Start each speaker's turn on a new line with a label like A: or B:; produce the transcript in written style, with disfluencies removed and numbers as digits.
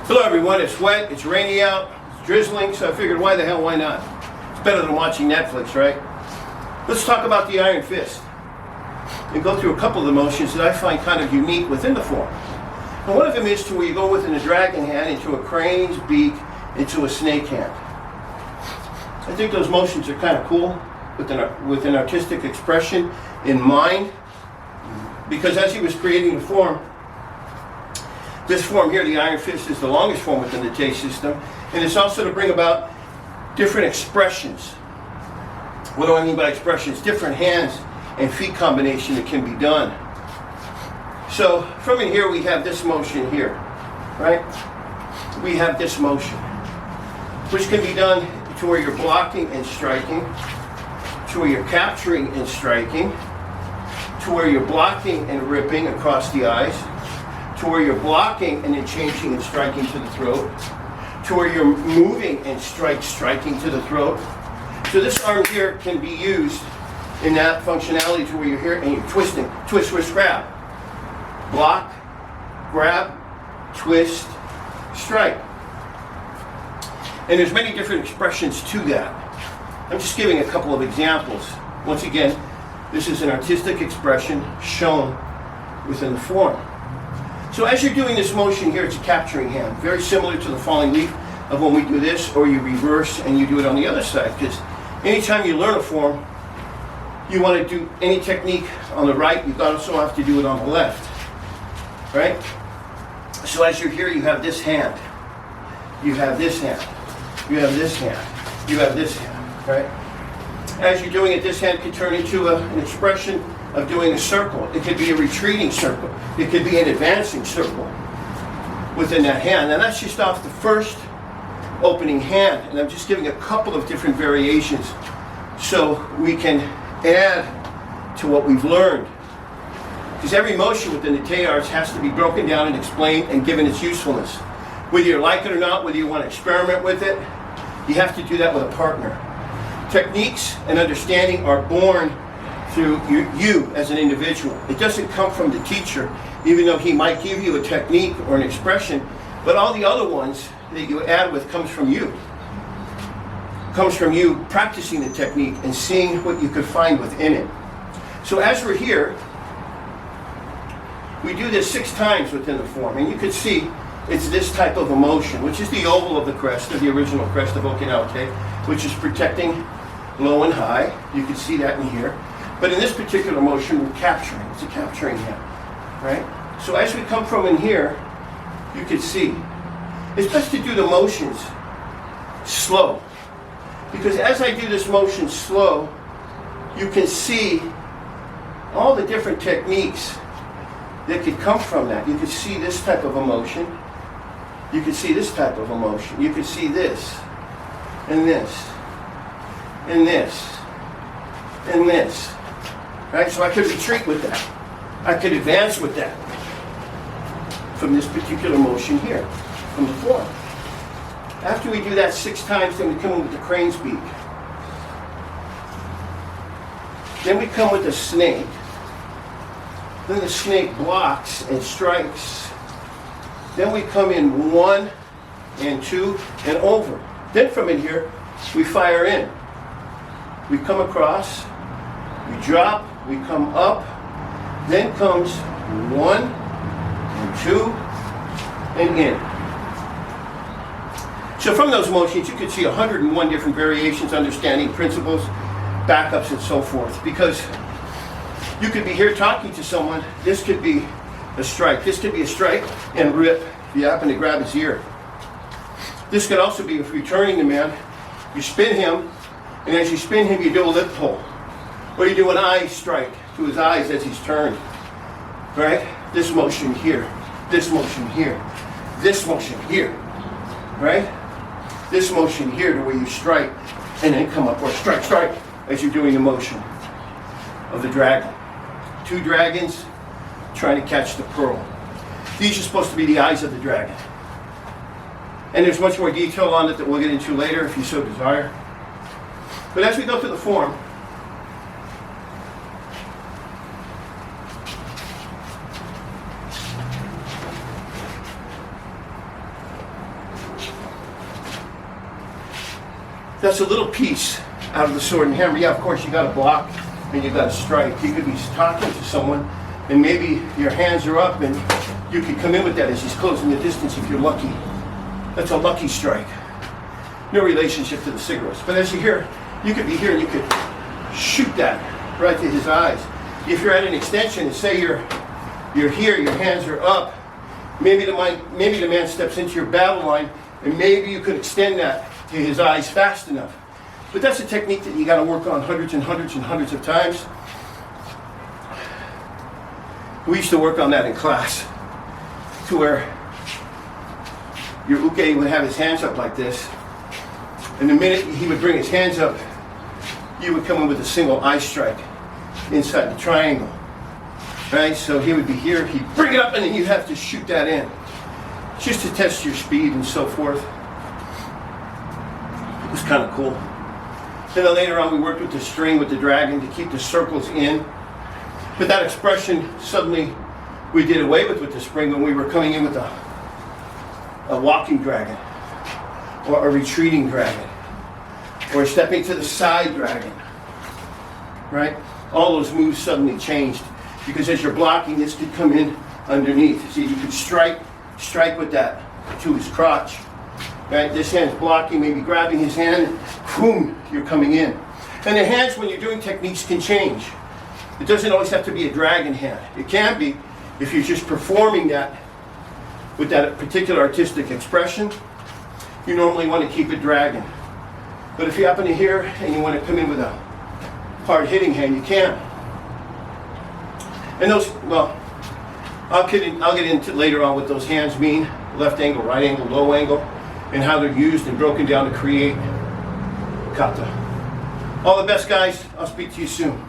A: Hello everyone, it's wet, it's rainy out, it's drizzling, so I figured why the hell, why not? It's better than watching Netflix, right? Let's talk about the iron fist and go through a couple of the motions that I find kind of unique within the form. And one of them is to where you go within a dragon hand into a crane's beak into a snake hand. I think those motions are kind of cool with an artistic expression in mind, because as he was creating the form, this form here, the iron fist, is the longest form within the Te system, and it's also to bring about different expressions. What do I mean by expressions? Different hands and feet combination that can be done. So from in here we have this motion here, right? We have this motion, which can be done to where you're blocking and striking, to where you're capturing and striking, to where you're blocking and ripping across the eyes, to where you're blocking and then changing and striking to the throat, to where you're moving and striking to the throat. So this arm here can be used in that functionality to where you're here and you're twisting, twist, twist, grab. Block, grab, twist, strike. And there's many different expressions to that. I'm just giving a couple of examples. Once again, this is an artistic expression shown within the form. So as you're doing this motion here, it's a capturing hand, very similar to the falling leaf of when we do this, or you reverse and you do it on the other side, because anytime you learn a form, you want to do any technique on the right, you also have to do it on the left, right? So as you're here, you have this hand, you have this hand, you have this hand, you have this hand, right? As you're doing it, this hand can turn into an expression of doing a circle. It could be a retreating circle. It could be an advancing circle within that hand. And that's just off the first opening hand. And I'm just giving a couple of different variations so we can add to what we've learned. Because every motion within the Te arts has to be broken down and explained and given its usefulness. Whether you like it or not, whether you want to experiment with it, you have to do that with a partner. Techniques and understanding are born through you as an individual. It doesn't come from the teacher, even though he might give you a technique or an expression, but all the other ones that you add with comes from you. Comes from you practicing the technique and seeing what you could find within it. So as we're here, we do this 6 times within the form, and you can see it's this type of emotion, which is the oval of the crest, of the original crest of okinawa-te, which is protecting low and high. You can see that in here. But in this particular motion, we're capturing. It's a capturing hand, right? So as we come from in here, you can see it's best to do the motions slow, because as I do this motion slow, you can see all the different techniques that could come from that. You can see this type of emotion. You can see this type of emotion. You can see this, and this, and this, and this. Right? So I could retreat with that. I could advance with that from this particular motion here, from the form. After we do that 6 times, then we come in with the crane's beak. Then we come with the snake. Then the snake blocks and strikes. Then we come in 1 and 2 and over. Then from in here, we fire in. We come across, we drop, we come up, then comes 1 and 2 and in. So from those motions, you can see 101 different variations, understanding principles, backups, and so forth. Because you could be here talking to someone, this could be a strike. This could be a strike and rip if you happen to grab his ear. This could also be if you're turning the man, you spin him, and as you spin him, you do a lip pull. Or you do an eye strike to his eyes as he's turned. Right? This motion here. This motion here. This motion here. Right? This motion here to where you strike and then come up, or strike, strike, as you're doing the motion of the dragon. 2 dragons trying to catch the pearl. These are supposed to be the eyes of the dragon. And there's much more detail on it that we'll get into later if you so desire. But as we go through the form, That's a little piece out of the sword and hammer. Yeah, of course, you got to block and you got to strike. You could be talking to someone and maybe your hands are up and you could come in with that as he's closing the distance if you're lucky. That's a lucky strike. No relationship to the cigarettes. But as you hear, you could be here and you could shoot that right to his eyes. If you're at an extension and say you're here, your hands are up, maybe the man steps into your battle line and maybe you could extend that to his eyes fast enough. But that's a technique that you got to work on hundreds and hundreds and hundreds of times. We used to work on that in class to where your uke would have his hands up like this, and the minute he would bring his hands up, you would come in with a single eye strike inside the triangle. Right? So he would be here, he'd bring it up, and then you have to shoot that in. Just to test your speed and so forth. It was kind of cool. And then later on we worked with the string with the dragon to keep the circles in. But that expression suddenly we did away with the spring when we were coming in with a walking dragon, or a retreating dragon, or stepping to the side dragon. Right? All those moves suddenly changed because as you're blocking, this could come in underneath. See, you could strike with that to his crotch. Right? This hand's blocking, maybe grabbing his hand, boom, you're coming in. And the hands, when you're doing techniques, can change. It doesn't always have to be a dragon hand. It can be if you're just performing that with that particular artistic expression. You normally want to keep it dragon. But if you happen to hear and you want to come in with a hard hitting hand, you can. And those, well, I'll get into later on what those hands mean. Left angle, right angle, low angle, and how they're used and broken down to create kata. All the best, guys. I'll speak to you soon.